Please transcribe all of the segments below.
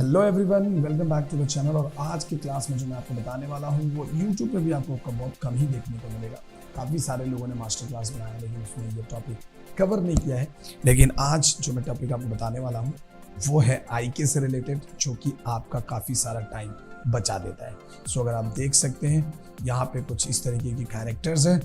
Hello everyone, welcome back to the channel. और आज की क्लास में जो मैं आपको बताने वाला हूँ वो यूट्यूब पे भी आपको बहुत कम ही देखने को मिलेगा। काफ़ी सारे लोगों ने मास्टर क्लास बनाया लेकिन उसमें ये टॉपिक कवर नहीं किया है। लेकिन आज जो मैं टॉपिक आपको बताने वाला हूँ वो है आईके से रिलेटेड, जो कि आपका काफ़ी सारा टाइम बचा देता है। सो अगर आप देख सकते हैं यहाँ पे कुछ इस तरीके की कैरेक्टर्स हैं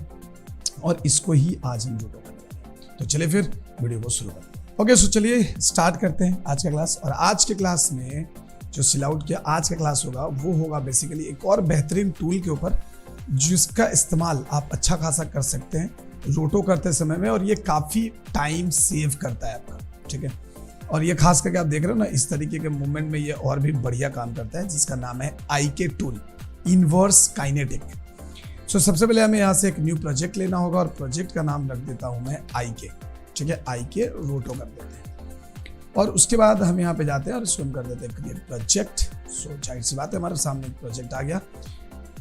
और इसको ही आज हम यूट्यूब करेंगे। तो चलिए फिर वीडियो को शुरू करते हैं। ओके, सो चलिए स्टार्ट करते हैं आज का क्लास। और आज के क्लास में जो सिल आउट किया आज का क्लास होगा वो होगा बेसिकली एक और बेहतरीन टूल के ऊपर जिसका इस्तेमाल आप अच्छा खासा कर सकते हैं रोटो करते समय में, और ये काफ़ी टाइम सेव करता है आपका। ठीक है, और ये खास करके आप देख रहे हो ना इस तरीके के मूवमेंट में ये और भी बढ़िया काम करता है, जिसका नाम है आईके टूल, इनवर्स काइनेटिक। सो सबसे पहले हमें यहाँ से एक न्यू प्रोजेक्ट लेना होगा और प्रोजेक्ट का नाम रख देता हूँ मैं आईके। ठीक है, आईके रोटो कर देते हैं और उसके बाद हम यहाँ पे जाते हैं और इसको हम कर देते हैं क्रिएट प्रोजेक्ट। सो जाहिर सी बात है हमारे सामने एक प्रोजेक्ट आ गया।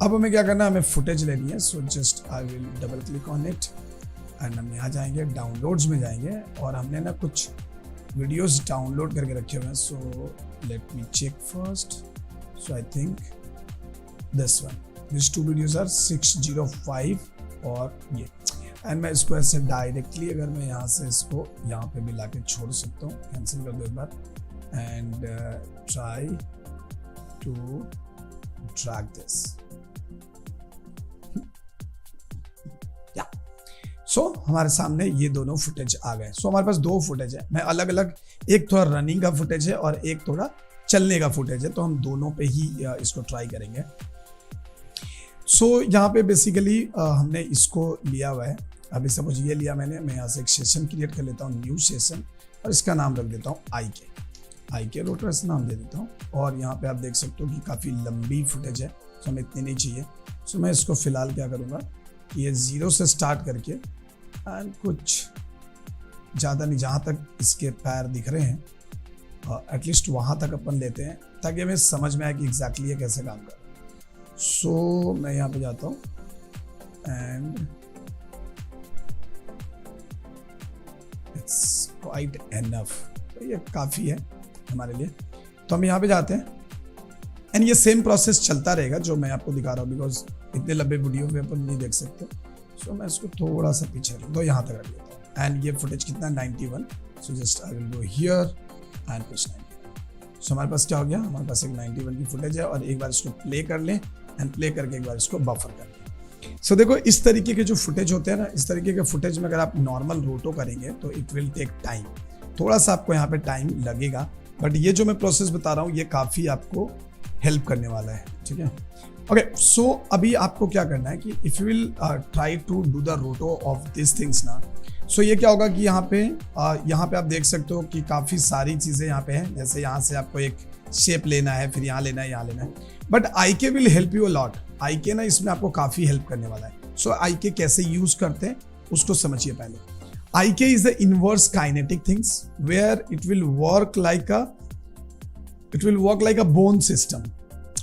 अब हमें क्या करना है, हमें फुटेज लेनी है। So just I will double click on it and हम यहाँ जाएंगे, डाउनलोड्स में जाएंगे और हमने ना कुछ वीडियोस डाउनलोड करके रखे हुए हैं। So let me check first. So I think this one, this 2 videos are 605 और ये, एंड मैं इसको ऐसे डायरेक्टली अगर मैं यहाँ से इसको यहाँ पे भी लाके छोड़ सकता हूँ, कैंसिल कर दो एक बार and try to drag this. या सो हमारे सामने ये दोनों फुटेज आ गए। सो हमारे पास 2 फुटेज है, मैं अलग अलग, एक थोड़ा रनिंग का फुटेज है और एक थोड़ा चलने का फुटेज है, तो हम दोनों पे ही इसको ट्राई करेंगे। सो यहाँ पे बेसिकली हमने इसको लिया हुआ है। अभी सपोज ये लिया मैंने, मैं यहाँ से एक सेशन क्रिएट कर लेता हूँ, न्यू सेशन, और इसका नाम रख देता हूँ आईके रोटो, ऐसा नाम दे देता हूँ। और यहाँ पे आप देख सकते हो कि काफ़ी लंबी फुटेज है, तो हमें इतनी नहीं चाहिए। सो मैं इसको फिलहाल क्या करूँगा, ये 0 से स्टार्ट करके एंड कुछ ज़्यादा नहीं, जहाँ तक इसके पैर दिख रहे हैं एटलीस्ट वहाँ तक अपन लेते हैं, ताकि हमें समझ में आए कि एग्जैक्टली ये कैसे काम कर रहा है। सो मैं यहाँ पे जाता हूँ एंड इट्स क्वाइट एनफ, तो ये काफ़ी है हमारे लिए। तो हम यहाँ पे जाते हैं एंड ये सेम प्रोसेस चलता रहेगा जो मैं आपको दिखा रहा हूँ, बिकॉज इतने लंबे वीडियो में अपन नहीं देख सकते। सो मैं इसको थोड़ा सा पीछे रख दो, यहाँ तक रख देता हूँ एंड ये फुटेज कितना 91। So just I will go here and push 91। सो हमारे पास क्या हो गया, हमारे पास एक 91 की फुटेज है और एक बार इसको प्ले कर लें एंड प्ले करके एक बार इसको बफर कर लें। सो देखो इस तरीके के जो फुटेज होते हैं ना, इस तरीके के फुटेज में अगर आप नॉर्मल रोटो करेंगे तो इट विल टेक टाइम, थोड़ा सा आपको यहाँ पे टाइम लगेगा, बट ये जो मैं प्रोसेस बता रहा हूँ ये काफ़ी आपको हेल्प करने वाला है। ठीक है, ओके। सो अभी आपको क्या करना है कि if you will try to do the roto of this things ना, सो ये क्या होगा कि यहाँ पे आप देख सकते हो कि काफ़ी सारी चीज़ें यहाँ पे हैं। जैसे यहाँ से आपको एक शेप लेना है, फिर यहाँ लेना है, यहाँ लेना है, but IK will help you a lot. IK ना इसमें आपको काफ़ी हेल्प करने वाला है। सो आईके कैसे यूज करते हैं उसको समझिए पहले। IK is the inverse kinetic things where it will work like a bone system,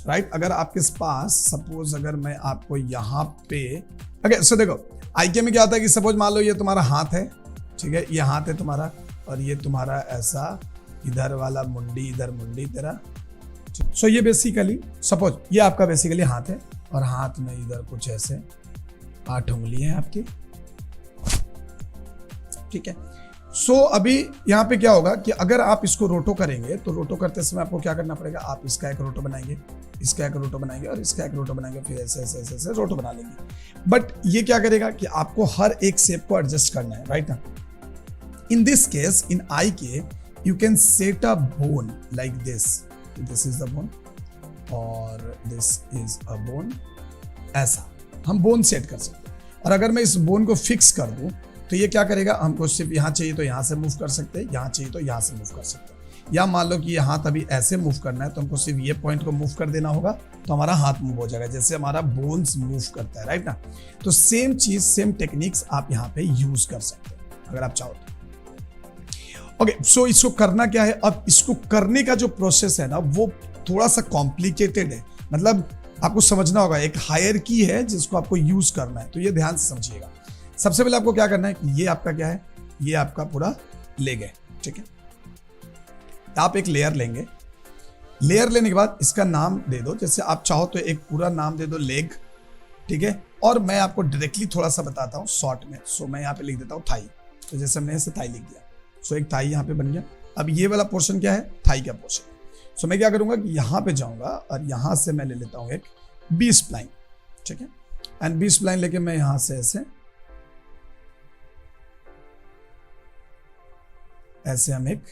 right. अगर आपके पास सपोज अगर मैं आपको यहाँ पे ओके, सो देखो आईके में क्या होता है कि सपोज मान लो ये तुम्हारा हाथ है, ठीक है, ये हाथ है तुम्हारा और ये तुम्हारा ऐसा इधर वाला मुंडी, इधर मुंडी तेरा। सो ये बेसिकली सपोज ये आपका बेसिकली हाथ है और हाथ में इधर कुछ ऐसे 8 उंगली हैं आपकी। ठीक है, सो अभी यहाँ पे क्या होगा कि अगर आप इसको रोटो करेंगे तो रोटो करते समय आपको क्या करना पड़ेगा, आप इसका एक रोटो बनाएंगे, इसका एक रोटो बनाएंगे और इसका एक रोटो बनाएंगे, फिर ऐसे ऐसे ऐसे ऐसे रोटो बना लेंगे। बट ये क्या करेगा कि आपको हर एक शेप को एडजस्ट करना है, राइट ना। In this case in IK you can set a bone like this. This is the bone और this is a bone, ऐसा हम बोन सेट कर सकते हैं। और अगर मैं इस बोन को फिक्स कर दूं तो ये क्या करेगा, हमको सिर्फ यहाँ चाहिए तो यहाँ से मूव कर सकते हैं, यहाँ चाहिए तो यहाँ से मूव कर सकते हैं। या मान लो कि ये हाथ अभी ऐसे मूव करना है तो हमको सिर्फ ये पॉइंट को मूव कर देना होगा तो हमारा हाथ मूव हो जाएगा, जैसे हमारा बोन्स मूव करता है, राइट ना। तो सेम चीज, सेम टेक्निक्स आप यहाँ पे यूज कर सकते हैं अगर आप चाहो तो। ओके, सो इसको करना क्या है, अब इसको करने का जो प्रोसेस है ना वो थोड़ा सा कॉम्प्लिकेटेड है, मतलब आपको समझना होगा, एक हायरार्की है जिसको आपको यूज करना है, तो ये ध्यान से समझिएगा। सबसे पहले आपको क्या करना है कि ये आपका क्या है, ये आपका पूरा लेग है। ठीक है, आप एक लेयर लेंगे, लेयर लेने के बाद इसका नाम दे दो, जैसे आप चाहो तो एक पूरा नाम दे दो लेग, ठीक है। और मैं आपको डायरेक्टली थोड़ा सा बताता हूँ शॉर्ट में। सो मैं यहाँ पे लिख देता हूँ थाई, तो जैसे हमने ऐसे थाई लिख दिया। सो एक थाई यहाँ पे बन गया। अब ये वाला पोर्शन क्या है, थाई का पोर्शन। सो मैं क्या करूंगा कि यहाँ पे जाऊंगा और यहाँ से मैं ले लेता हूँ एक बी स्प्लाइन, ठीक है। एंड बी स्प्लाइन लेके मैं यहाँ से ऐसे हम एक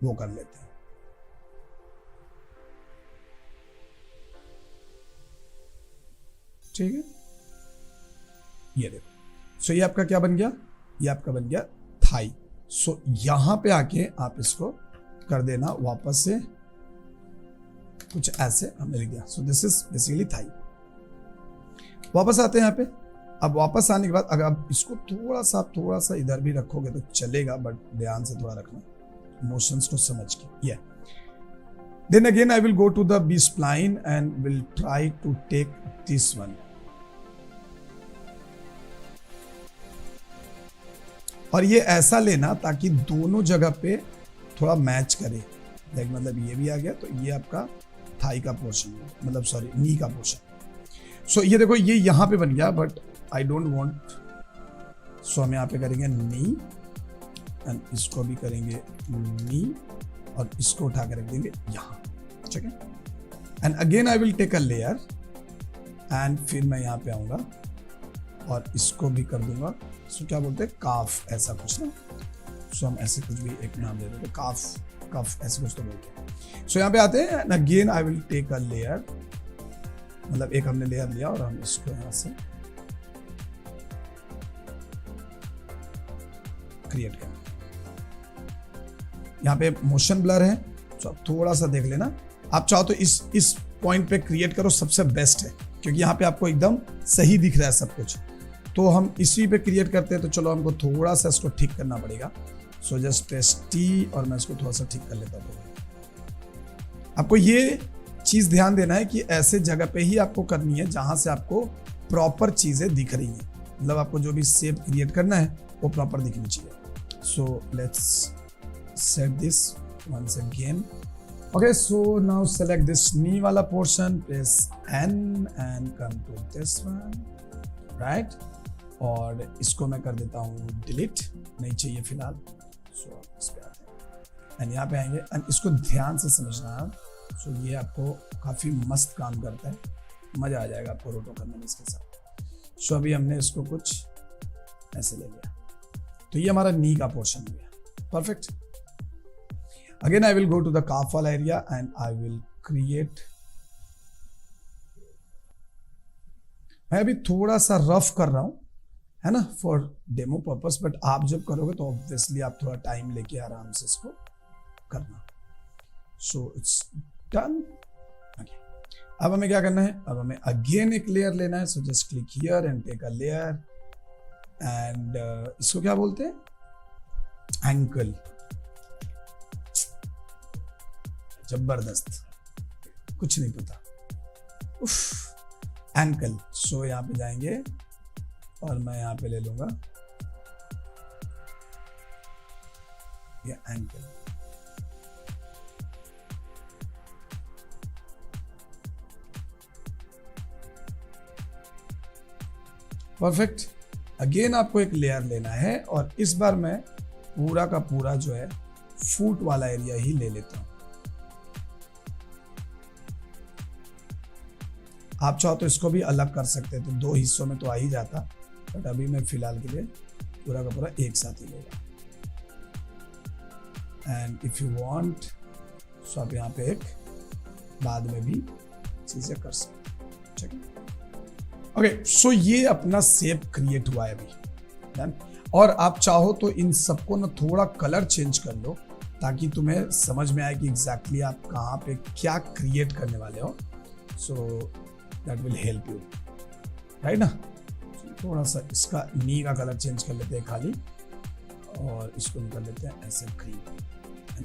वो कर लेते हैं, ठीक है। ये देखो, सो ये आपका क्या बन गया, ये आपका बन गया थाई। सो यहां पे आके आप इसको कर देना वापस से कुछ ऐसे हमने लिख दिया। So this is basically thigh. वापस आते हैं यहाँ पे। अब वापस आने के बाद अगर आप इसको थोड़ा सा इधर भी रखोगे तो चलेगा, बट ध्यान से थोड़ा रखना मोशंस को समझ के। ये then again I will go to the B spline and will try to take this one. और ये ऐसा लेना ताकि दोनों जगह पे थोड़ा मैच करे। लाइक मतलब ये भी आ गया तो ये आपका थाई का पोर्शन, मतलब सॉरी नी का पोर्शन। सो ये देखो ये यहाँ पे बन गया, बट आई डोंट वांट। सो हम यहाँ पे करेंगे नी एंड इसको भी करेंगे नी और इसको उठा के रख देंगे यहाँ, ठीक है। And again I will take a layer and फिर मैं यहाँ पे आऊँगा और इसको भी कर दूंगा। सो क्या बोलते हैं, काफ ऐसा कुछ ना। सो हम ऐसे कुछ भी एक नाम दे देते, काफ ऐसे कुछ तो बोलते हैं। सो यहाँ पे आते हैं and again I will take a layer, मतलब एक हमने लेयर लिया और हम इसको यहाँ से क्रिएट करें। यहाँ पे मोशन ब्लर है, तो आप थोड़ा सा देख लेना। आप चाहो तो इस पॉइंट पे क्रिएट करो, सबसे बेस्ट है, क्योंकि यहाँ पे आपको एकदम सही दिख रहा है सब कुछ। तो हम इसी पे क्रिएट करते हैं, तो चलो हमको थोड़ा सा इसको ठीक करना पड़ेगा। सो जस्ट प्रेस टी और मैं इसको थोड़ा सा ठीक कर लेता हूँ। आपको ये चीज ध्यान देना है कि ऐसे जगह पे ही आपको करनी है जहां से आपको प्रॉपर चीजें दिख रही हैं, मतलब आपको जो भी शेप क्रिएट करना है वो प्रॉपर दिखनी चाहिए। So let's set this once again. Okay, so now select this knee wala portion, press N and come to this one, right? और इसको मैं कर देता हूँ डिलीट, नहीं चाहिए फिलहाल। सो इस पे आते हैं एंड यहाँ पे आएंगे एंड इसको ध्यान से समझना। सो ये आपको काफ़ी मस्त काम करता है, मज़ा आ जाएगा आपको रोटो करने में इसके साथ। सो अभी हमने इसको कुछ ऐसे ले लिया, तो ये हमारा नी का पोर्शन हो गया, perfect. Again, I will go to the calf wala area and I will create. मैं अभी थोड़ा सा रफ कर रहा हूं, है ना, फॉर डेमो पर्पस, बट आप जब करोगे तो ऑब्वियसली आप थोड़ा टाइम लेके आराम से इसको करना। So it's done. अब हमें क्या करना है, अब हमें अगेन एक लेयर लेना है। So just click here and take a layer and इसको क्या बोलते हैं, एंकल। जबरदस्त, कुछ नहीं पता, उफ, एंकल। सो यहाँ पे जाएंगे और मैं यहाँ पे ले लूंगा ये एंकल। परफेक्ट। अगेन आपको एक लेयर लेना है और इस बार मैं पूरा का पूरा जो है फूट वाला एरिया ही ले लेता हूं। आप चाहो तो इसको भी अलग कर सकते हैं, तो दो हिस्सों में तो आ ही जाता, बट अभी मैं फिलहाल के लिए पूरा का पूरा एक साथ ही लेगा। एंड इफ यू वांट, सो आप यहाँ पे एक बाद में भी चीजें कर सकते हैं, ठीक है। ओके, सो ये अपना शेप क्रिएट हुआ है अभी, डन। और आप चाहो तो इन सबको ना थोड़ा कलर चेंज कर लो ताकि तुम्हें समझ में आए कि एग्जैक्टली आप कहाँ पे क्या क्रिएट करने वाले हो। सो that will help you, right ना। थोड़ा सा इसका नी का कलर चेंज कर लेते हैं खाली, और इसको कर लेते हैं ऐसे ग्रीन।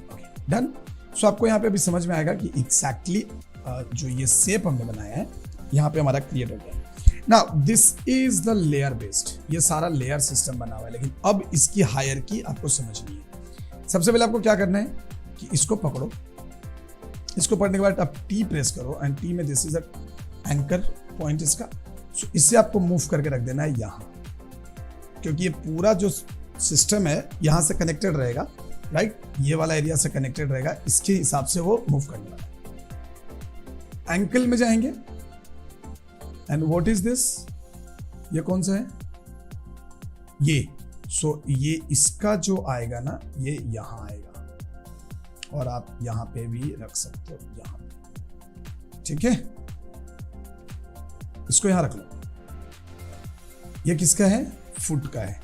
Okay, done. सो आपको यहाँ पे अभी समझ में आएगा कि एग्जैक्टली जो ये शेप हमने बनाया है यहाँ पे हमारा क्रिएट हो गया। Now this is the layer based, ये सारा लेयर सिस्टम बना हुआ है, लेकिन अब इसकी हायरार्की आपको समझनी है। सबसे पहले आपको क्या करना है कि इसको पकड़ो इसको पढ़ने के बाद आप टी प्रेस करो एंड टी में this is a anchor point इसका। सो इससे आपको मूव करके रख देना है यहाँ, क्योंकि ये पूरा जो सिस्टम है यहाँ से कनेक्टेड रहेगा, राइट, ये वाला एरिया से कनेक्टेड रहेगा, इसके हिसाब से वो मूव करने वाला है। एंकल में जाएंगे एंड व्हाट इज दिस, ये कौन सा है, ये। सो ये इसका जो आएगा ना, ये यहाँ आएगा और आप यहाँ पे भी रख सकते हो, यहाँ पे, ठीक है। इसको यहां रख लो। ये किसका है, फुट का है।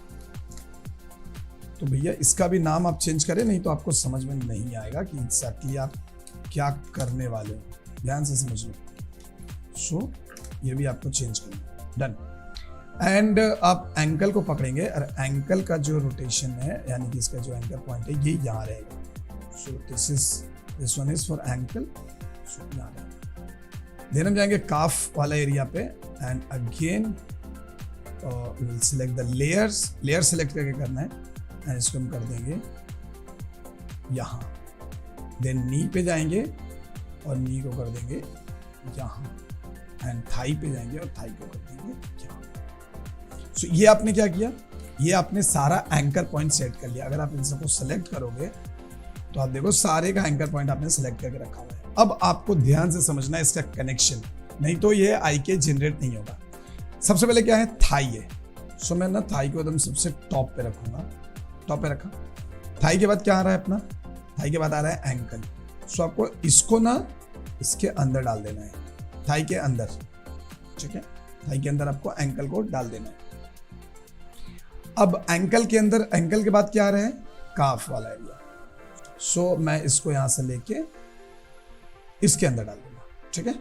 तो भैया इसका भी नाम आप चेंज करें, नहीं तो आपको समझ में नहीं आएगा कि एग्जैक्टली आप क्या करने वाले हो, ध्यान से समझ लो। सो ये भी आपको चेंज करना, डन। एंड आप एंकल को पकड़ेंगे और एंकल का जो रोटेशन है, यानी कि इसका जो एंकर पॉइंट है, ये यहाँ रहेगा। So this one is for ankle. So यहाँ रहेगा। देन हम जाएंगे काफ वाला एरिया पे and again will select the layers. Layer select करके करना है एंड इसको हम कर देंगे यहाँ। देन नी पे जाएंगे और नी को कर देंगे यहाँ एंड थाई पे जाएंगे और थाई को कर देंगे यहाँ। सो ये आपने क्या किया, ये आपने सारा एंकर पॉइंट सेट कर लिया। अगर आप इन सबको सेलेक्ट करोगे तो आप देखो सारे का एंकर पॉइंट आपने सेलेक्ट करके रखा हुआ है। अब आपको ध्यान से समझना है इसका कनेक्शन, नहीं तो ये IK जनरेट नहीं होगा। सबसे पहले क्या है, थाई है। सो मैं ना थाई को एकदम सबसे टॉप पे रखूंगा, टॉप पे रखा। थाई के बाद क्या आ रहा है अपना, थाई के बाद आ रहा है एंकल। सो आपको इसको ना इसके अंदर डाल देना है, थाई के अंदर, ठीक है। थाई के अंदर आपको एंकल को डाल देना है। अब एंकल के अंदर, एंकल के बाद क्या आ रहा है, काफ वाला एरिया। सो मैं इसको यहां से लेके इसके अंदर डाल दूंगा, ठीक है।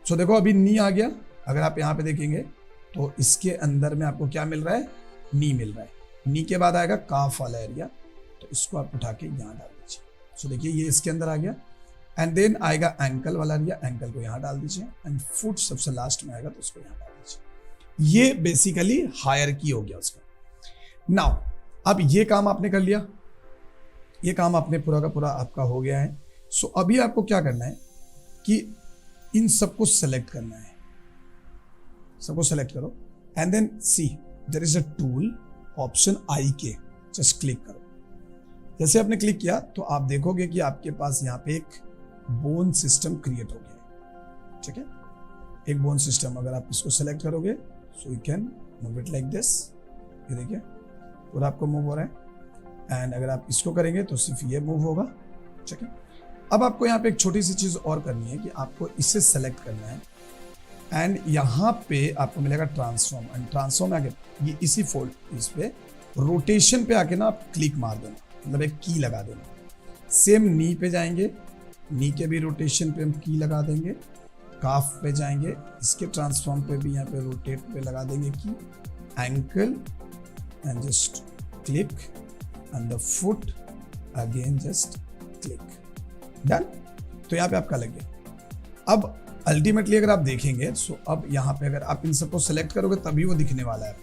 सो देखो अभी नी आ गया। अगर आप यहाँ पे देखेंगे तो इसके अंदर में आपको क्या मिल रहा है, नी मिल रहा है। नी के बाद आएगा काफ वाला एरिया, तो इसको आप उठा के यहाँ डाल दीजिए। सो देखिए ये इसके अंदर आ गया। एंड देन आएगा एंकल वाला एरिया, एंकल को यहाँ डाल दीजिए एंड फुट सबसे लास्ट में आएगा तो उसको यहाँ डाल दीजिए। ये बेसिकली हायर की हो गया उसका। नाउ अब ये काम आपने कर लिया, ये काम आपने पूरा का पूरा आपका हो गया है। सो अभी आपको क्या करना है कि इन सबको सेलेक्ट करना है, सबको सेलेक्ट करो and then see there is a tool option IK, just click करो। जैसे आपने क्लिक किया तो आप देखोगे कि आपके पास यहाँ पे एक बोन सिस्टम क्रिएट हो गया है, ठीक है। एक बोन सिस्टम, अगर आप इसको सेलेक्ट करोगे so you can move it like this. ये देखिए पूरा आपको मूव हो रहा है। एंड अगर आप इसको करेंगे तो सिर्फ ये मूव होगा, ठीक है। अब आपको यहाँ पे एक छोटी सी चीज और करनी है कि आपको इसे सेलेक्ट करना है एंड यहाँ पे आपको मिलेगा ट्रांसफॉर्म। एंड ट्रांसफॉर्म आके ये इसी फोल्ड इस पे रोटेशन पे आके ना आप क्लिक मार देना, मतलब एक की लगा देना। सेम नी पे जाएंगे, नी के भी रोटेशन पे हम की लगा देंगे। काफ पे जाएंगे, इसके ट्रांसफॉर्म पे भी यहाँ पे रोटेट पे लगा देंगे की। Ankle and just click and the foot again just click, done. तो यहाँ पे आपका लग गया। अब अल्टीमेटली अगर आप देखेंगे सो अब यहाँ पे अगर आप इन सबको सेलेक्ट करोगे तभी वो दिखने वाला है।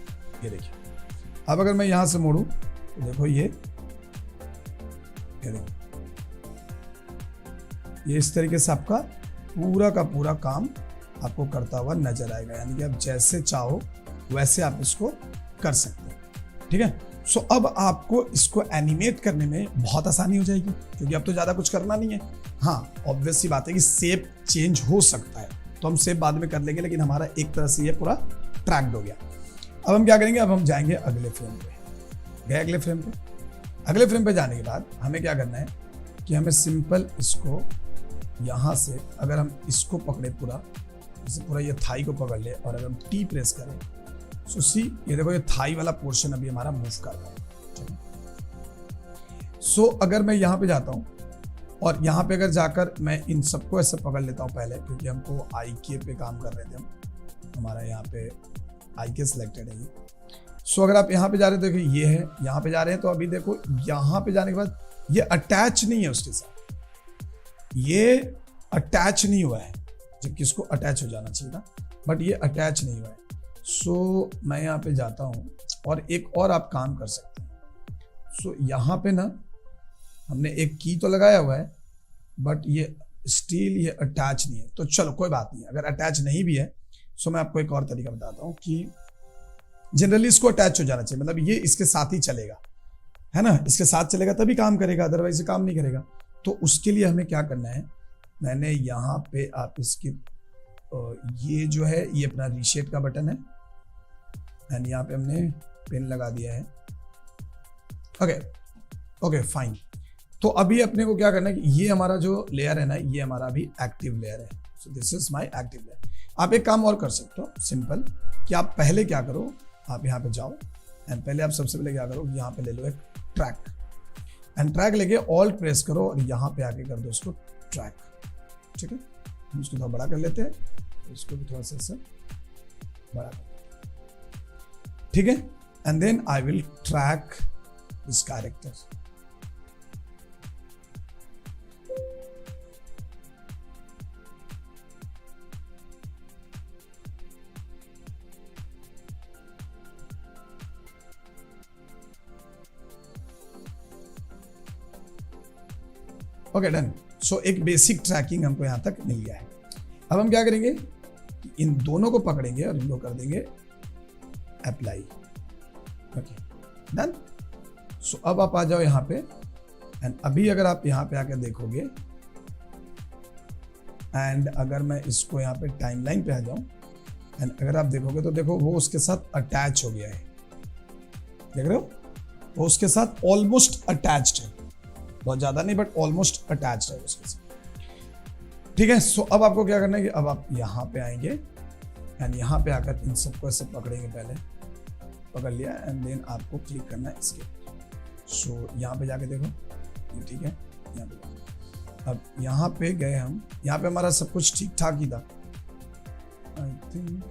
ये देखिए अब अगर मैं यहाँ से मोड़ूं तो देखो ये देखो, ये इस तरीके से आपका पूरा का पूरा काम आपको करता हुआ नजर आएगा। यानी कि आप जैसे चाहो वैसे आप इसको कर सकते हैं, ठीक है। सो अब आपको इसको एनिमेट करने में बहुत आसानी हो जाएगी, क्योंकि अब तो ज़्यादा कुछ करना नहीं है। हाँ ऑब्वियस सी बात है कि शेप चेंज हो सकता है, तो हम शेप बाद में कर लेंगे, लेकिन हमारा एक तरह से ये पूरा ट्रैक्ड हो गया। अब हम क्या करेंगे, अब हम जाएंगे अगले फ्रेम पे। गए अगले फ्रेम पे, अगले फ्रेम पे जाने के बाद हमें क्या करना है कि हमें सिंपल इसको यहाँ से, अगर हम इसको पकड़े पूरा, जैसे पूरा ये थाई को पकड़ ले और अगर हम टी प्रेस करें सो सी ये देखो ये थाई वाला पोर्शन अभी हमारा मूव कर रहा है। सो अगर मैं यहाँ पे जाता हूँ और यहाँ पे अगर जाकर मैं इन सबको ऐसे पकड़ लेता हूँ पहले, क्योंकि हमको IK पे काम कर रहे थे हम, हमारा यहाँ पे IK सिलेक्टेड है ये। सो अगर आप यहाँ पे जा रहे हो देखो ये है, यहाँ पे जा रहे हैं तो अभी देखो यहाँ पे जाने के बाद ये अटैच नहीं है उसके साथ, ये अटैच नहीं हुआ है, जबकि इसको अटैच हो जाना चाहिए था, बट ये अटैच नहीं हुआ है। सो मैं यहाँ पे जाता हूँ और एक और आप काम कर सकते हैं। सो यहाँ पे ना हमने एक की तो लगाया हुआ है, बट ये स्टिल ये अटैच नहीं है, तो चलो कोई बात नहीं, अगर अटैच नहीं भी है सो मैं आपको एक और तरीका बताता हूँ कि जनरली इसको अटैच हो जाना चाहिए, मतलब ये इसके साथ ही चलेगा, है ना, इसके साथ चलेगा तभी काम करेगा, अदरवाइज काम नहीं करेगा। तो उसके लिए हमें क्या करना है, मैंने यहाँ पे आप इसकी ये जो है ये अपना रीशेप का बटन है एंड यहाँ पे हमने पिन लगा दिया है। Okay fine. तो अभी अपने को क्या करना है कि ये हमारा जो लेयर है ना, ये हमारा अभी एक्टिव लेयर है, सो this is my active layer. आप एक काम और कर सकते हो सिंपल, कि आप पहले क्या करो, आप यहाँ पे जाओ एंड पहले आप सबसे पहले क्या करो, यहाँ पे ले लो एक ट्रैक एंड ट्रैक लेके ऑल्ट प्रेस करो और यहाँ पे आके कर दो उसको ट्रैक। ठीक है, हम इसको थोड़ा बड़ा कर लेते हैं, इसको भी थोड़ा सा इससे बड़ा कर, ठीक है, and then I will track this character. Okay done. So एक बेसिक ट्रैकिंग हमको यहाँ तक मिल गया है। अब हम क्या करेंगे, इन दोनों को पकड़ेंगे और इनको कर देंगे अप्लाई। Okay done. सो अब आप आ जाओ यहाँ पे एंड अभी अगर आप यहाँ पे आकर देखोगे एंड अगर मैं इसको यहाँ पे टाइमलाइन पे आ जाऊँ एंड अगर आप देखोगे तो देखो वो उसके साथ अटैच हो गया है, देख रहे हो, वो उसके साथ ऑलमोस्ट अटैच्ड है, बहुत ज्यादा नहीं बट ऑलमोस्ट अटैच्ड है उसके साथ। ठीक है, सो अब आपको क्या करना है कि अब आप यहाँ पे आएंगे एंड यहाँ पे आकर इन सबको ऐसे पकड़ेंगे, पहले पकड़ लिया एंड देन आपको क्लिक करना है इसके। सो यहाँ पे जाके देखो, ठीक है, यहाँ पे अब यहाँ पे गए हम, यहाँ पे हमारा सब कुछ ठीक ठाक ही था आई थिंक।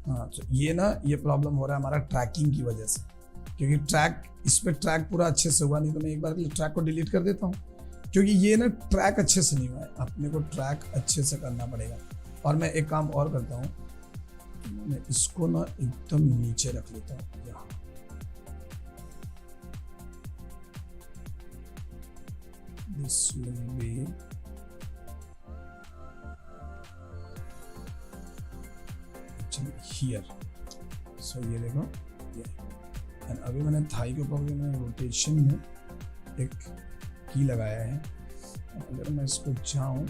हाँ, तो ये ना ये प्रॉब्लम हो रहा है हमारा ट्रैकिंग की वजह से, क्योंकि ट्रैक इस पे ट्रैक पूरा अच्छे से हुआ नहीं, तो मैं एक बार के लिए ट्रैक को डिलीट कर देता हूँ, क्योंकि ये ना ट्रैक अच्छे से नहीं हुआ है, अपने को ट्रैक अच्छे से करना पड़ेगा। और मैं एक काम और करता हूँ, मैं इसको ना एकदम नीचे रख लेता हूँ यहाँ, दिस विल बी हियर। सो ये देखो ये, एंड अभी मैंने थाई के ऊपर मैंने रोटेशन में एक की लगाया है। अगर मैं इसको जाऊं,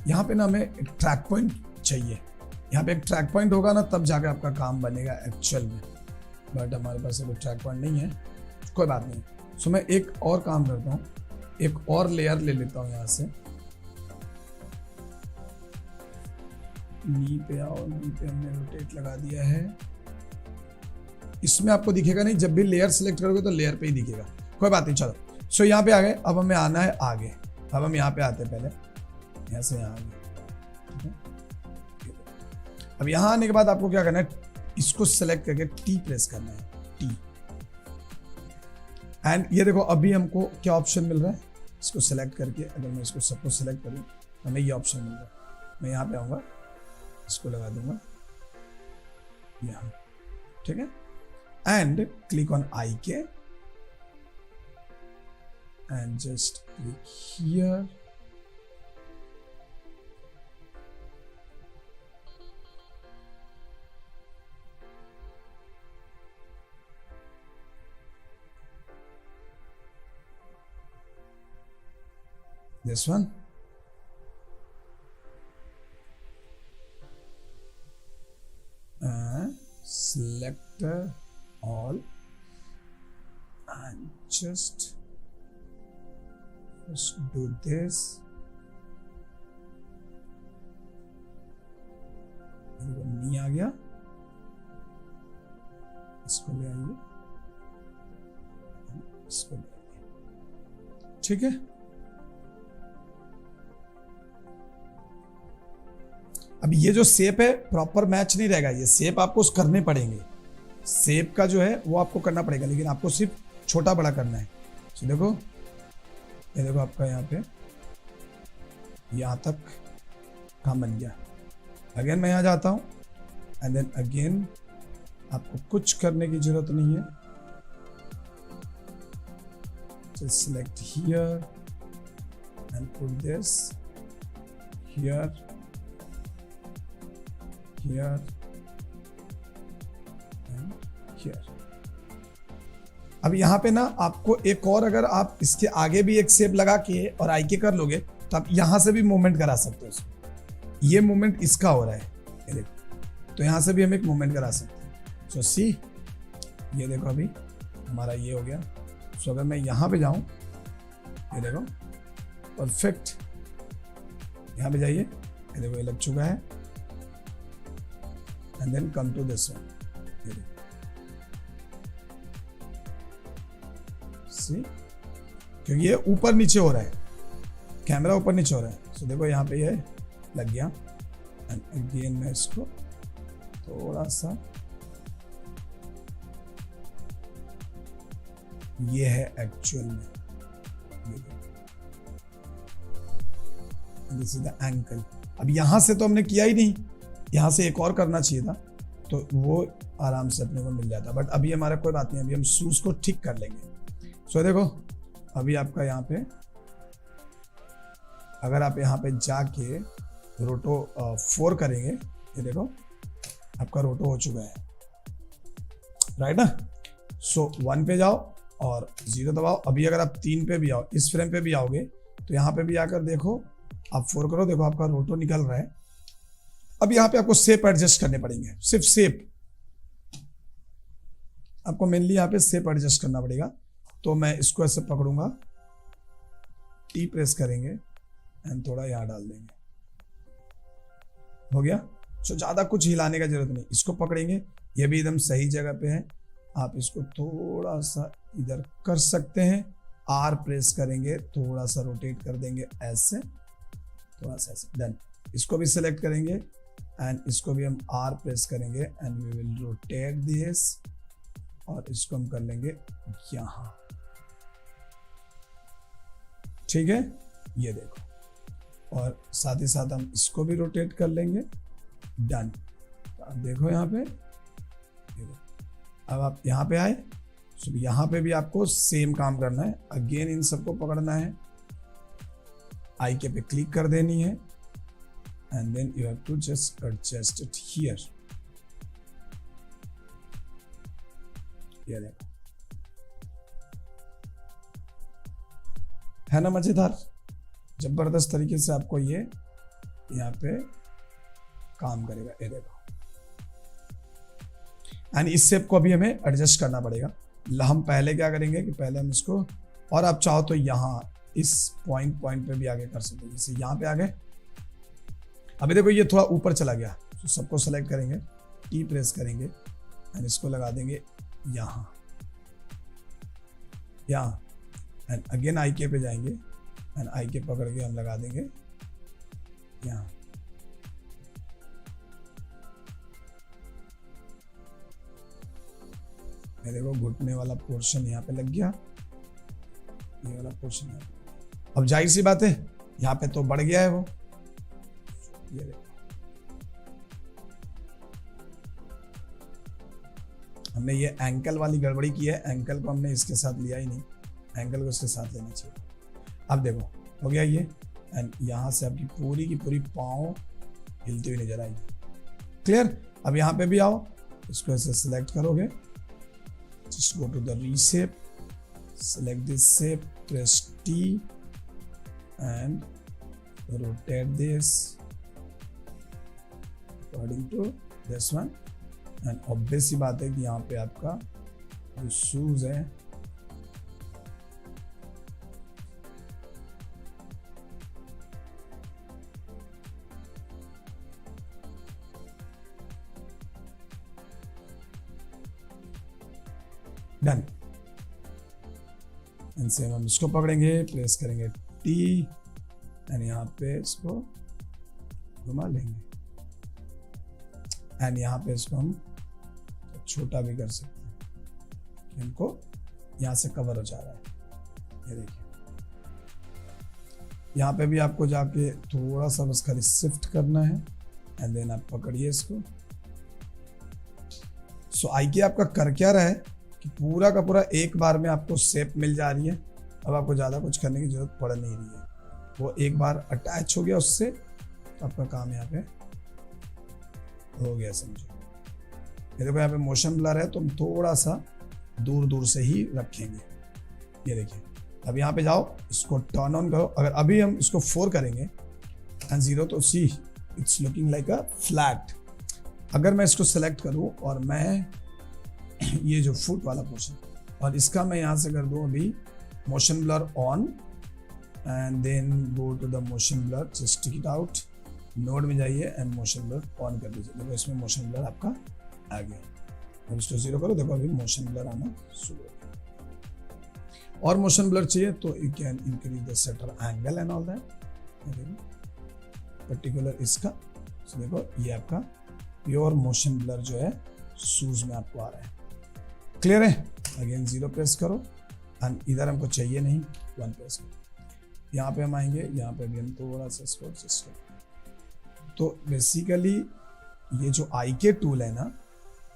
यहाँ पे ना हमें एक ट्रैक पॉइंट चाहिए, यहाँ पे एक ट्रैक पॉइंट होगा ना तब जाके आपका काम बनेगा एक्चुअल में, बट हमारे पास अभी ट्रैक पॉइंट नहीं है, कोई बात नहीं। सो मैं एक और काम करता हूँ, एक और लेयर ले लेता हूँ यहाँ से, नी पे आओ, नी पे हमने रोटेट लगा दिया है। इसमें आपको दिखेगा नहीं, जब भी लेयर सेलेक्ट करोगे तो लेयर पे ही दिखेगा, कोई बात नहीं। चलो सो यहाँ पे आ गए, अब हमें आना है आगे। अब हम यहाँ पे आते हैं, पहले यहाँ से यहाँ आगे, ठीक है। अब यहाँ आने के बाद आपको क्या करना है, इसको सेलेक्ट करके टी प्रेस करना है, टी, एंड ये देखो अभी हमको क्या ऑप्शन मिल रहा है, इसको सेलेक्ट करके अगर मैं इसको सबको सेलेक्ट करूँ हमें ये ऑप्शन मिल रहा है। मैं यहाँ पे आऊँगा, इसको लगा दूंगा यहाँ, ठीक है, एंड क्लिक ऑन आई के and just click here, this one, select all and just do this, नहीं आ गया, इसको ले आइए, इसको ले आइए, ठीक है। अब ये जो शेप है प्रॉपर मैच नहीं रहेगा, ये शेप आपको करने पड़ेंगे, शेप का जो है वो आपको करना पड़ेगा, लेकिन आपको सिर्फ छोटा बड़ा करना है। तो देखो ये देखो आपका यहाँ पे यहाँ तक काम बन गया। अगेन मैं यहाँ जाता हूँ एंड देन अगेन आपको कुछ करने की जरूरत नहीं है। Just select here and put this here, here and here। अब यहाँ पे ना आपको एक और, अगर आप इसके आगे भी एक शेप लगा के और आई के कर लोगे तो आप यहाँ से भी मूवमेंट करा सकते हो इसको। ये मूवमेंट इसका हो रहा है, ये देखो, तो यहाँ से भी हम एक मूवमेंट करा सकते हैं। सो सी, ये देखो अभी हमारा ये हो गया। सो अगर मैं यहाँ पे जाऊँ, ये देखो परफेक्ट, यहाँ पे जाइए, ये देखो ये लग चुका है। And then come to this one, ये देखो सी, क्योंकि ये ऊपर नीचे हो रहा है, कैमरा ऊपर नीचे हो रहा है। सो देखो यहाँ पे ये लग गया। एंड अगेन मैं इसको थोड़ा सा, ये है एक्चुअल में, दिस इज द एंकल। अब यहां से तो हमने किया ही नहीं, यहां से एक और करना चाहिए था तो वो आराम से अपने को मिल जाता, बट अभी हमारा कोई बात नहीं, अभी हम शूज को ठीक कर लेंगे। सो देखो अभी आपका यहाँ पे, अगर आप यहाँ पे जाके रोटो 4 करेंगे, ये देखो आपका रोटो हो चुका है, राइट ना। सो 1 पे जाओ और 0 दबाओ। अभी अगर आप 3 पे भी आओ, इस फ्रेम पे भी आओगे तो यहाँ पे भी आकर देखो, आप 4 करो, देखो आपका रोटो निकल रहा है। अब यहाँ पे आपको शेप एडजस्ट करने पड़ेंगे, सिर्फ शेप आपको मेनली यहाँ पे शेप एडजस्ट करना पड़ेगा। तो मैं इसको ऐसे पकड़ूंगा, टी प्रेस करेंगे एंड थोड़ा यहाँ डाल देंगे, हो गया। सो ज्यादा कुछ हिलाने का जरूरत नहीं, इसको पकड़ेंगे, ये भी एकदम सही जगह पे है। आप इसको थोड़ा सा इधर कर सकते हैं, आर प्रेस करेंगे, थोड़ा सा रोटेट कर देंगे ऐसे, थोड़ा सा ऐसे, डन। इसको भी सिलेक्ट करेंगे एंड इसको भी हम आर प्रेस करेंगे and we will rotate this, और इसको हम कर लेंगे यहां, ठीक है, ये देखो। और साथ ही साथ हम इसको भी रोटेट कर लेंगे, डन। तो आप देखो यहाँ पे, ये देखो। अब आप यहाँ पे आए, तो यहाँ पे भी आपको सेम काम करना है। अगेन इन सबको पकड़ना है, आई के पे क्लिक कर देनी है and then you have to just adjust it here, ये देखो, है ना मजेदार। जबरदस्त तरीके से आपको ये यहाँ पे काम करेगा, ये देखो। एंड इस शेप को अभी हमें एडजस्ट करना पड़ेगा। हम पहले क्या करेंगे कि पहले हम इसको, और आप चाहो तो यहाँ इस पॉइंट पे भी आगे कर सकते हैं, जैसे यहाँ पे आ गए। अभी देखो ये थोड़ा ऊपर चला गया, तो सबको सेलेक्ट करेंगे, टी प्रेस करेंगे एंड इसको लगा देंगे यहाँ, एंड अगेन आई के पे जाएंगे एंड आई के पकड़ के हम लगा देंगे यहाँ। ये देखो घुटने वाला पोर्शन यहाँ पे लग गया, ये वाला पोर्शन यहाँ पे। अब जाहिर सी बात है यहाँ पे तो बढ़ गया है वो, ये देखो। हमने ये एंकल वाली गड़बड़ी की है, एंकल को हमने इसके साथ लिया ही नहीं, एंकल को इसके साथ लेना चाहिए। अब देखो हो गया ये, एंड यहाँ से आपकी पूरी की पूरी पाँव हिलती हुई नजर आएगी। क्लियर। अब यहाँ पे भी आओ, इसको ऐसे सिलेक्ट करोगे, just go to the reshape, select this shape, press T and rotate this according to this one। and obvious सी बात है कि यहाँ पे आपका जो शूज है डन। इनसे हम इसको पकड़ेंगे, प्रेस करेंगे टी एंड यहाँ पे इसको घुमा लेंगे एंड यहाँ पे इसको हम छोटा भी कर सकते हैं, इनको यहाँ से कवर हो जा रहा है। ये देखिए, यहाँ पे भी आपको जाके थोड़ा सा बस खाली शिफ्ट करना है एंड देन आप पकड़िए इसको। सो आईके आपका कर क्या रहा है कि पूरा का पूरा एक बार में आपको शेप मिल जा रही है। अब आपको ज़्यादा कुछ करने की जरूरत पड़ नहीं रही है, वो एक बार अटैच हो गया उससे, तो आपका काम यहाँ पे हो गया समझो। ये देखो यहाँ पे मोशन ब्लर है तो हम थोड़ा सा दूर दूर से ही रखेंगे। ये देखिए, अब यहाँ पे जाओ, इसको टर्न ऑन करो। अगर अभी हम इसको 4 करेंगे एंड 0 तो see it's looking like a flat. अगर मैं इसको सेलेक्ट करूँ और मैं ये जो फुट वाला पोर्शन और इसका मैं यहाँ से कर दूँ अभी motion blur on and then go to the motion blur, just take it out, node में जाइए एंड मोशन ब्लर ऑन कर दीजिए। देखो इसमें मोशन ब्लर आपका आ गया। अब इसको 0 करो, देखो अभी मोशन ब्लर आना शुरू हो गया। और मोशन ब्लर चाहिए तो you can increase the shutter angle and all that, particular इसका। तो देखो ये आपका प्योर मोशन ब्लर जो है शूज में आपको आ रहा है। क्लियर है? अगेन 0 प्रेस करो एंड इधर हमको चाहिए नहीं, 1 प्रेस करो। यहाँ पे हम आएंगे, यहाँ पे भी हम थोड़ा सा इसको एडजस्ट करें। तो बेसिकली ये जो आईके टूल है ना,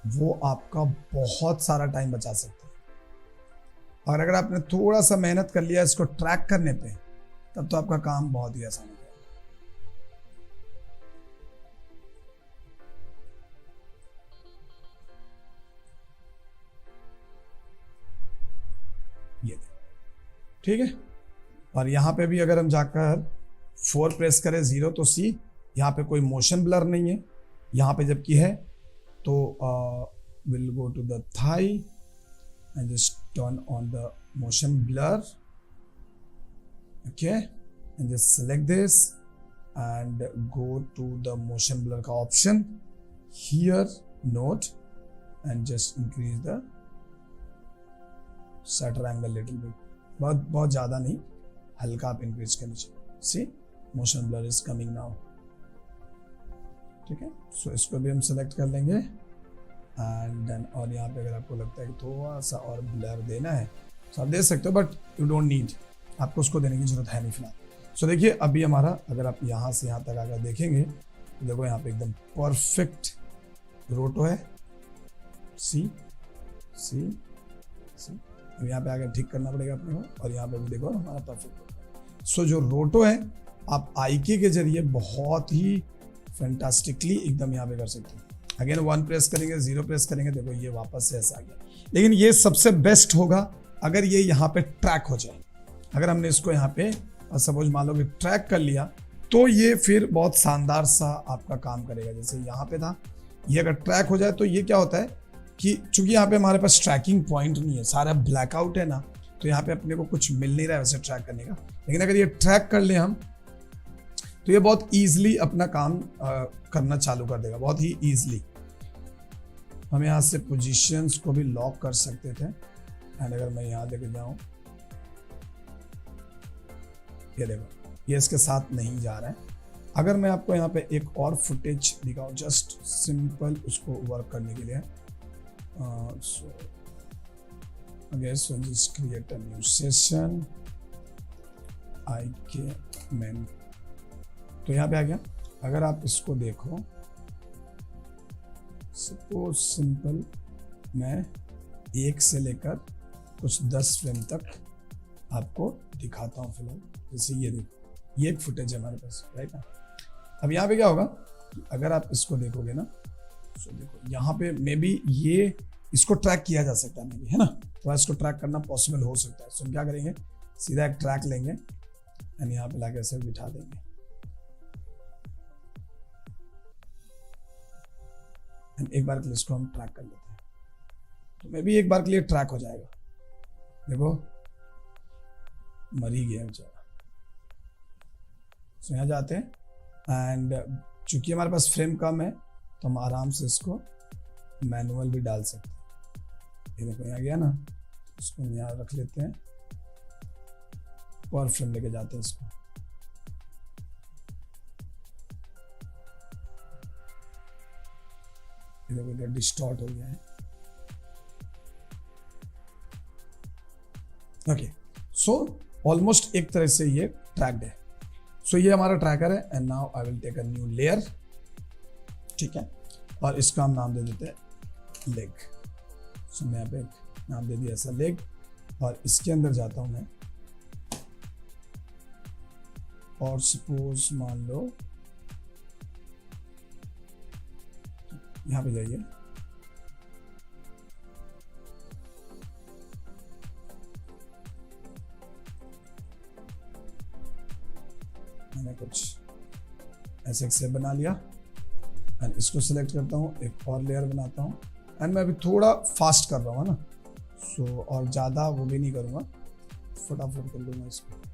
वो आपका बहुत सारा टाइम बचा सकता है। और अगर आपने थोड़ा सा मेहनत कर लिया इसको ट्रैक करने पे, तब तो आपका काम बहुत ही आसान हो जाएगा। ये ठीक है। और यहां पे भी अगर हम जाकर 4 प्रेस करें 0 तो सी यहाँ पे कोई मोशन ब्लर नहीं है। यहाँ पे जबकि है तो will go to the thigh and just turn on the motion blur, okay, and just select this and go to the motion blur का option here, note and just increase the shutter angle little bit, बहुत ज़्यादा नहीं, हल्का आप increase कर लीजिए। See motion blur is coming now, ठीक है। सो इसको भी हम सेलेक्ट कर लेंगे एंड देन, और यहाँ पे अगर आपको लगता है कि थोड़ा सा और ब्लर देना है तो आप दे सकते हो, बट यू डोंट नीड, आपको उसको देने की जरूरत है नहीं फिलहाल। सो देखिए अभी हमारा, अगर आप यहाँ से यहाँ तक अगर देखेंगे तो देखो यहाँ पे एकदम परफेक्ट रोटो है। सी सी सी अब यहाँ पे आगे ठीक करना पड़ेगा अपने को, और यहाँ पे भी देखो हमारा परफेक्ट। सो जो रोटो है आप आईके के जरिए बहुत ही फैंटास्टिकली एकदम यहाँ पे कर सकते हैं। अगेन 1 प्रेस करेंगे, 0 प्रेस करेंगे, देखो ये वापस से ऐसा आ गया। लेकिन ये सबसे बेस्ट होगा अगर ये यहाँ पे ट्रैक हो जाए। अगर हमने इसको यहाँ पे सपोज मान लो कि ट्रैक कर लिया तो ये फिर बहुत शानदार सा आपका काम करेगा। जैसे यहाँ पे था, ये अगर ट्रैक हो जाए तो ये क्या होता है कि चूंकि यहाँ पे हमारे पास ट्रैकिंग पॉइंट नहीं है, सारा ब्लैकआउट है ना, तो यहाँ पे अपने को कुछ मिल नहीं रहा है वैसे ट्रैक करने का। लेकिन अगर ये ट्रैक कर ले हम तो ये बहुत ईजिली अपना काम करना चालू कर देगा, बहुत ही ईजिली। हम यहाँ से पोजीशंस को भी लॉक कर सकते थे एंड अगर मैं यहाँ लेके जाऊँ, ये देखो ये इसके साथ नहीं जा रहा है। अगर मैं आपको यहाँ पे एक और फुटेज दिखाऊँ जस्ट सिंपल उसको वर्क करने के लिए, so again so just create a new session IK men, तो यहाँ पे आ गया। अगर आप इसको देखो, सपोज सिंपल मैं 1 से लेकर कुछ 10 फ्रेम तक आपको दिखाता हूँ फिलहाल। जैसे ये देखो, ये एक फुटेज है हमारे पास, राइट ना। अब यहाँ पे क्या होगा, अगर आप इसको देखोगे ना, तो देखो यहाँ पे मे बी ये इसको ट्रैक किया जा सकता है, मे बी, है ना, थोड़ा इसको ट्रैक करना पॉसिबल हो सकता है। सो हम क्या करेंगे, सीधा एक ट्रैक लेंगे एंड यहाँ पे लाके ऐसे बिठा देंगे एंड एक बार के लिए इसको हम ट्रैक कर लेते हैं, तो मे बी एक बार के लिए ट्रैक हो जाएगा। देखो मर ही गया बेचारा। सो यहाँ जाते हैं एंड चूंकि हमारे पास फ्रेम कम है तो हम आराम से इसको मैनुअल भी डाल सकते हैं। ये देखो यहाँ गया ना, इसको यहाँ रख लेते हैं, पर फ्रेम लेके जाते हैं इसको। ये देखो इधर डिस्टॉर्ट हो गया है। ओके, सो ऑलमोस्ट एक तरह से ये ट्रैक्ड है। सो ये हमारा ट्रैकर है and now I will take a new layer, ठीक है, और इसका हम नाम दे देते हैं लेग। सो मैं यहाँ पे एक नाम दे दिया ऐसा लेग, और इसके अंदर जाता हूँ मैं, और सपोज मान लो यहाँ पे जाइए, मैंने कुछ ऐसे एक शेप बना लिया एंड इसको सिलेक्ट करता हूँ, एक और लेयर बनाता हूँ एंड मैं अभी थोड़ा फास्ट कर रहा हूँ ना, सो और ज़्यादा वो भी नहीं करूँगा, फटाफट कर लूँगा इसको।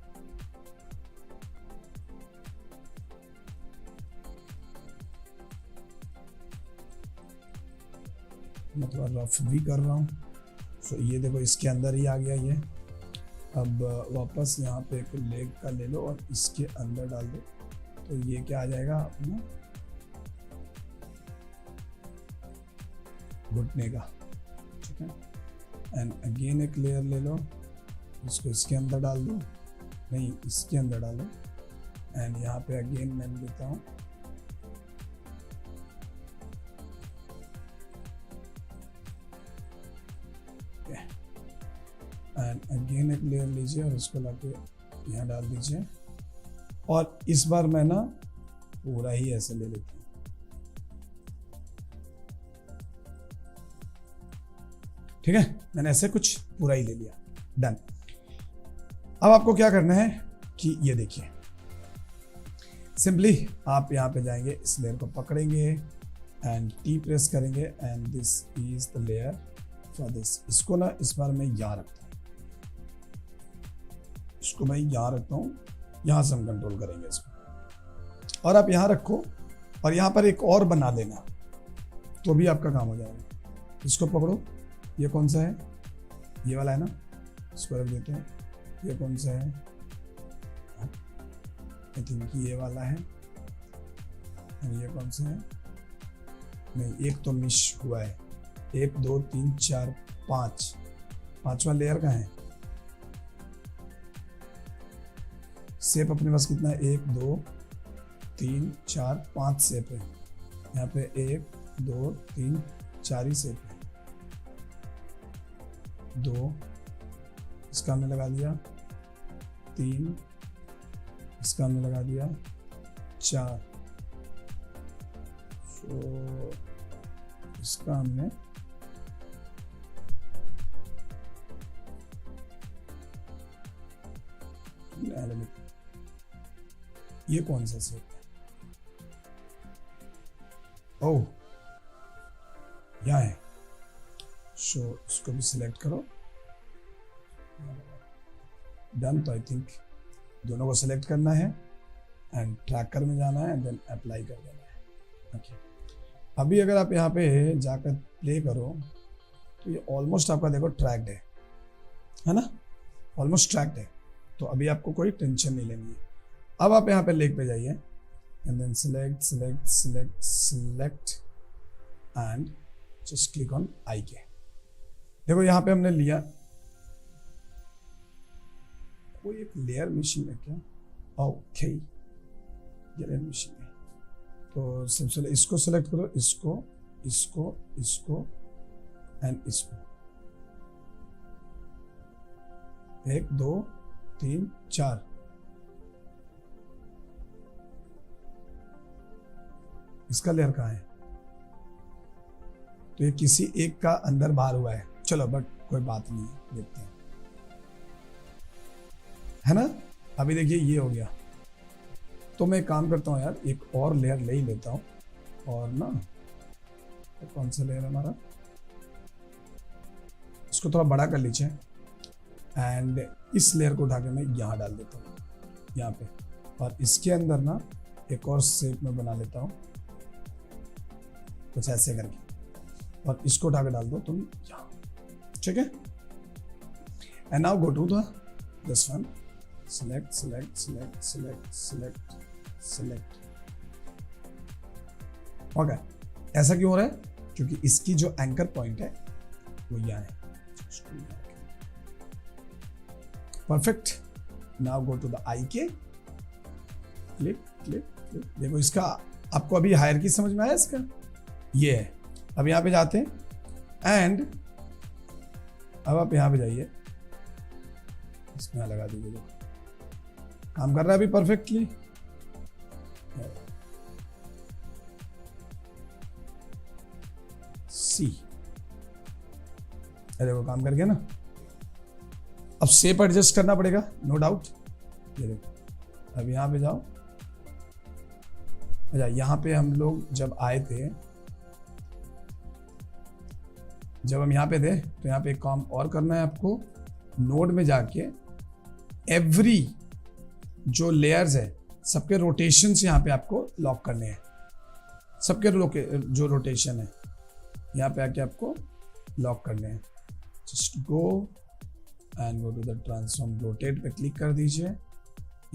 मैं थोड़ा रफ भी कर रहा हूँ। सो ये देखो इसके अंदर ही आ गया ये। अब वापस यहाँ पे एक लेग का ले लो और इसके अंदर डाल दो, तो ये क्या आ जाएगा अपना घुटने का, ठीक है। एंड अगेन एक लेयर ले लो, इसको इसके अंदर डाल दो, नहीं इसके अंदर डालो, एंड यहाँ पे अगेन मैं देता हूँ एंड अगेन एक लेयर लीजिए और इसको लाके यहाँ डाल दीजिए, और इस बार मैं ना पूरा ही ऐसे ले लेता हूँ, ठीक है। मैंने ऐसे कुछ पूरा ही ले लिया, डन। अब आपको क्या करना है कि ये देखिए, सिंपली आप यहाँ पे जाएंगे, इस लेयर को पकड़ेंगे एंड टी प्रेस करेंगे and this is the layer for this. इसको ना इस बार मैं यहाँ रखता हूँ, इसको मैं यहाँ रखता हूँ, यहाँ से हम कंट्रोल करेंगे इसको, और आप यहाँ रखो और यहाँ पर एक और बना लेना, तो भी आपका काम हो जाएगा। इसको पकड़ो, ये कौन सा है, ये वाला है ना, इसको रख देते हैं। ये कौन सा है, आई थिंक ये वाला है, और ये कौन सा है, नहीं एक तो मिस हुआ है, 1 2 3 4 5, पांचवा लेयर का है। शेप अपने पास कितना है, 1 2 3 4 5 शेप है, यहाँ पे 1 2 3 4 ही शेप है। 2 इसका हमने लगा दिया, 3 इसका हमने लगा दिया, 4 तो इसका हमने ये कौन सा शेप है, ओह यहाँ है। सो इसको भी सिलेक्ट करो, डन। तो आई थिंक दोनों को सिलेक्ट करना है एंड ट्रैकर में जाना है एंड देन अप्लाई कर देना है, ओके। अभी अगर आप यहाँ पे जाकर प्ले करो तो ये ऑलमोस्ट आपका देखो ट्रैक्ड है ना, ऑलमोस्ट ट्रैक्ड है। तो अभी आपको कोई टेंशन नहीं लेनी है। अब आप यहाँ पे लेग पे जाइए and then select select select select and just click on I K. देखो यहाँ पे हमने लिया, कोई एक लेयर मिसिंग है क्या, ओके ये लेयर मिसिंग है। तो सबसे पहले इसको सिलेक्ट करो, इसको इसको इसको एंड इसको, 1 2 3 4, इसका लेयर कहाँ है, तो ये किसी एक का अंदर बाहर हुआ है, चलो बट कोई बात नहीं है, देखते हैं, है ना। अभी देखिए ये हो गया। तो मैं एक काम करता हूँ यार, एक और लेयर ले ही लेता हूँ, और ना तो कौन सा लेयर है हमारा, इसको थोड़ा बड़ा कर लीजिए एंड इस लेयर को उठा के मैं यहाँ डाल देता हूँ, यहाँ पे, और इसके अंदर ना एक और शेप में बना लेता हूँ कुछ ऐसे करके, और इसको उठा के डाल दो तुम यहाँ, ठीक है। And now go to this one, select select select select select select, okay. ऐसा क्यों हो रहा है, क्योंकि इसकी जो एंकर पॉइंट है वो यहाँ है। Perfect. Now go to the IK, click click click. देखो इसका आपको अभी हायरार्की समझ में आया इसका, ये है। अब यहाँ पे जाते हैं एंड अब आप यहाँ पे जाइए, इसमें लगा दीजिए। देखो काम कर रहा है अभी परफेक्टली। सी, अरे वो काम कर गया ना। अब शेप एडजस्ट करना पड़ेगा, नो डाउट। ये देखो अब यहाँ पे जाओ। अच्छा, यहाँ पे हम लोग जब आए थे, जब हम यहाँ पे थे तो यहाँ पे एक काम और करना है आपको। नोड में जाके एवरी जो लेयर्स है सबके रोटेशंस यहाँ पे आपको लॉक करने हैं। सबके जो रोटेशन है यहाँ पे आके आपको लॉक करने हैं। Just go and go to the transform rotate पे क्लिक कर दीजिए।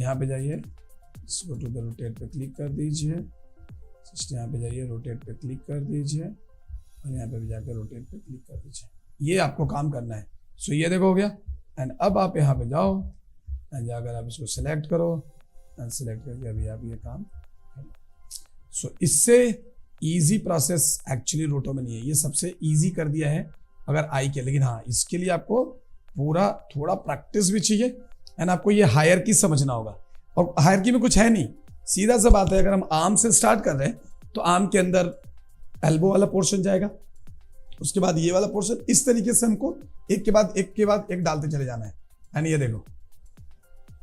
यहाँ पे जाइए, गो टू द रोटेट पे क्लिक कर दीजिए। जस्ट यहाँ पे जाइए, रोटेट पे क्लिक कर दीजिए और यहाँ पे भी जाकर रोटेट पे क्लिक कर दीजिए। ये आपको काम करना है। सो ये देखो हो गया। एंड अब आप यहाँ पे जाओ एंड जाकर आप इसको सिलेक्ट करो एंड सिलेक्ट करके अभी आप ये काम। सो इससे इजी प्रोसेस एक्चुअली रोटो में नहीं है, ये सबसे इजी कर दिया है अगर आई के। लेकिन हाँ, इसके लिए आपको पूरा थोड़ा प्रैक्टिस भी चाहिए एंड आपको ये हायरार्की समझना होगा। और हायरार्की में कुछ है नहीं, सीधा सा बात है। अगर हम आर्म से स्टार्ट कर रहे हैं तो आर्म के अंदर एल्बो वाला पोर्शन जाएगा, उसके बाद ये वाला पोर्शन, इस तरीके से हमको एक के बाद एक डालते चले जाना है। एंड ये देखो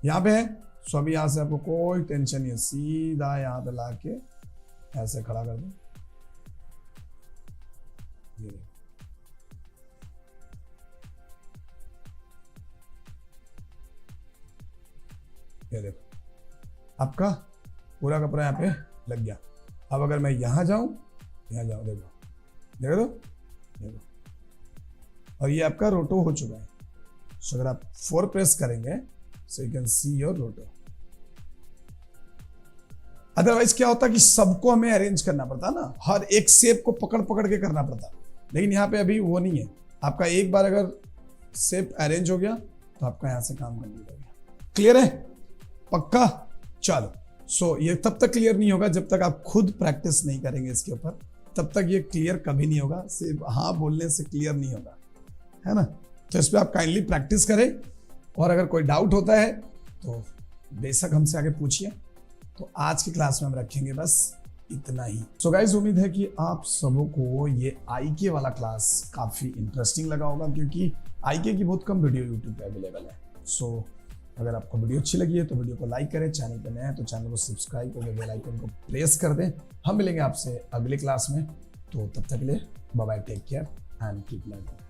यहाँ पे है। सो अभी यहाँ से आपको कोई टेंशन नहीं है, सीधा यहाँ पे ला के ऐसे खड़ा कर दो। ये देखो ये देखो आपका पूरा का पूरा यहाँ पे लग गया। अब अगर मैं यहाँ जाऊं, यहाँ जाऊं, देखो और ये आपका रोटो हो चुका है। सो अगर आप 4 प्रेस करेंगे so you can see your रोटो। अदरवाइज क्या होता कि सबको हमें अरेंज करना पड़ता ना, हर एक शेप को पकड़ पकड़ के करना पड़ता। लेकिन यहाँ पे अभी वो नहीं है। आपका एक बार अगर शेप अरेंज हो गया तो आपका यहाँ से काम करने लगेगा। क्लियर है? पक्का? चलो। सो ये तब तक क्लियर नहीं होगा जब तक आप खुद प्रैक्टिस नहीं करेंगे इसके ऊपर, तब तक ये क्लियर कभी नहीं होगा। सिर्फ हाँ बोलने से क्लियर नहीं होगा, है ना। तो इस पर आप काइंडली प्रैक्टिस करें और अगर कोई डाउट होता है तो बेशक हमसे आगे पूछिए। तो आज की क्लास में हम रखेंगे बस इतना ही। सो गाइस, उम्मीद है कि आप सबों को ये आईके वाला क्लास काफ़ी इंटरेस्टिंग लगा होगा, क्योंकि आईके की बहुत कम वीडियो यूट्यूब पे अवेलेबल है। सो अगर आपको वीडियो अच्छी लगी है तो वीडियो को लाइक करें, चैनल पे नए हैं तो चैनल को सब्सक्राइब करके बेल आइकन को प्रेस कर दें। हम मिलेंगे आपसे अगले क्लास में, तो तब तक के लिए bye bye, take care and keep learning.